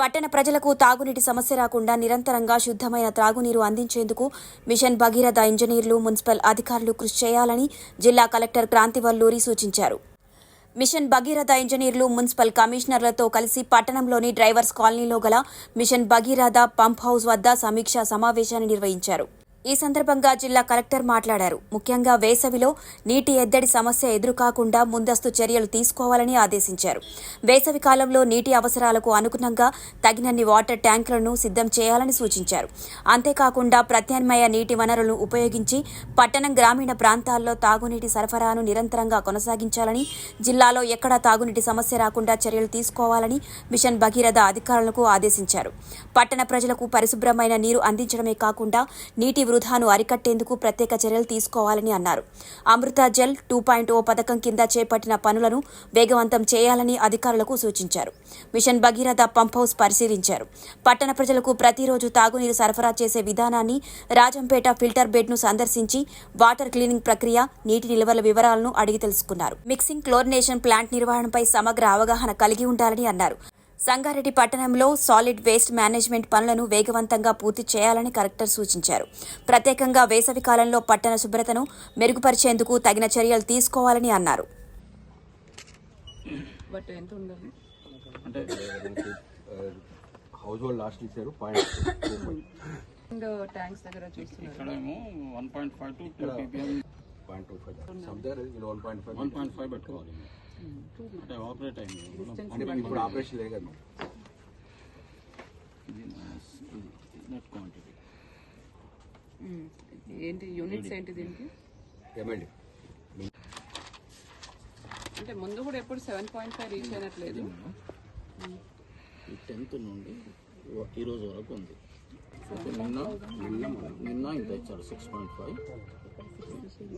పట్టణ ప్రజలకు తాగునీటి సమస్య రాకుండా నిరంతరంగా శుద్ధమైన త్రాగునీరు అందించేందుకు మిషన్ భగీరథ ఇంజనీర్లు, మున్సిపల్ అధికారులు కృషి చేయాలని జిల్లా కలెక్టర్ క్రాంతివల్లూరి సూచించారు. మిషన్ భగీరథ ఇంజనీర్లు, మున్సిపల్ కమిషనర్లతో కలిసి పట్టణంలోని డ్రైవర్స్ కాలనీలో గల మిషన్ భగీరథ పంప్ హౌస్ వద్ద సమీక్షా సమావేశాన్ని నిర్వహించారు. ఈ సందర్భంగా జిల్లా కలెక్టర్ మాట్లాడారు. ముఖ్యంగా వేసవిలో నీటి ఎద్దడి సమస్య ఎదురుకాకుండా ముందస్తు చర్యలు తీసుకోవాలని ఆదేశించారు. వేసవి కాలంలో నీటి అవసరాలకు అనుగుణంగా తగినన్ని వాటర్ ట్యాంకులను సిద్ధం చేయాలని సూచించారు. అంతేకాకుండా ప్రత్యామ్నాయ నీటి వనరులను ఉపయోగించి పట్టణం, గ్రామీణ ప్రాంతాల్లో తాగునీటి సరఫరాను నిరంతరంగా కొనసాగించాలని, జిల్లాలో ఎక్కడా తాగునీటి సమస్య రాకుండా చర్యలు తీసుకోవాలని మిషన్ భగీరథ అధికారులకు ఆదేశించారు. పట్టణ ప్రజలకు పరిశుభ్రమైన నీరు అందించడమే కాకుండా నీటి వృధాను అరికట్టేందుకు ప్రత్యేక చర్యలు తీసుకోవాలని అన్నారు. అమృత జల్ 2.0 పథకం కింద చేపట్టిన పనులను వేగవంతం చేయాలని అధికారులకు సూచించారు. మిషన్ భగీరథ పంప్ హౌస్ పరిశీలించారు. పట్టణ ప్రజలకు ప్రతిరోజు తాగునీరు సరఫరా చేసే విధానాన్ని, రాజంపేట ఫిల్టర్ బెడ్ను సందర్శించి వాటర్ క్లీనింగ్ ప్రక్రియ, నీటి నిల్వల వివరాలను అడిగి తెలుసుకున్నారు. మిక్సింగ్ క్లోరినేషన్ ప్లాంట్ నిర్వహణపై సమగ్ర అవగాహన కలిగి ఉండాలని అన్నారు. సంగారెడ్డి పట్టణంలో సాలిడ్ వేస్ట్ మేనేజ్మెంట్ పనులను వేగవంతంగా పూర్తి చేయాలని కలెక్టర్ సూచించారు. ప్రత్యేకంగా వేసవి కాలంలో పట్టణ శుభ్రతను మెరుగుపరిచేందుకు తగిన చర్యలు తీసుకోవాలని అన్నారు. అంటే ఆపరేట్ అయింది ఇప్పుడు ఆపరేషన్ లేదు కదా. నెట్ క్వాంటిటీ ఏంటి యూనిట్స్ ఏంటి దీనికి? ఏమండి అంటే ముందు కూడా ఎప్పుడు 7.5 రీచ్ అయినట్లేదు. 10th నుండి ఈరోజు వరకు ఉంది. నిన్న ఇంత ఇచ్చారు 6.5.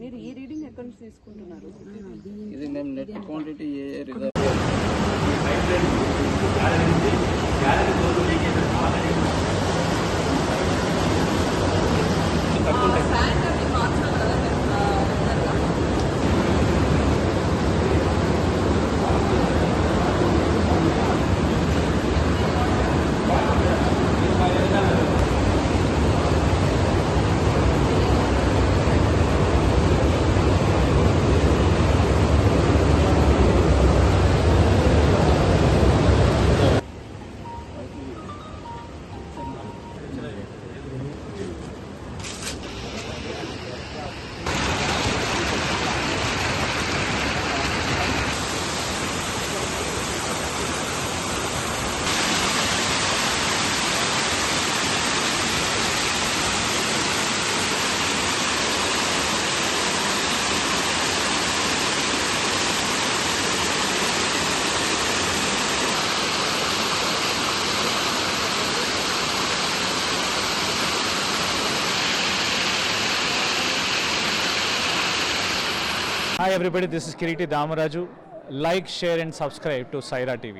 మీరు ఈ రీడింగ్ ఎక్కడి నుంచి తీసుకుంటున్నారు? ఇది మేము net quantity reserve Hi everybody, this is Kiriti Damaraju. Like, share and subscribe to Saira TV.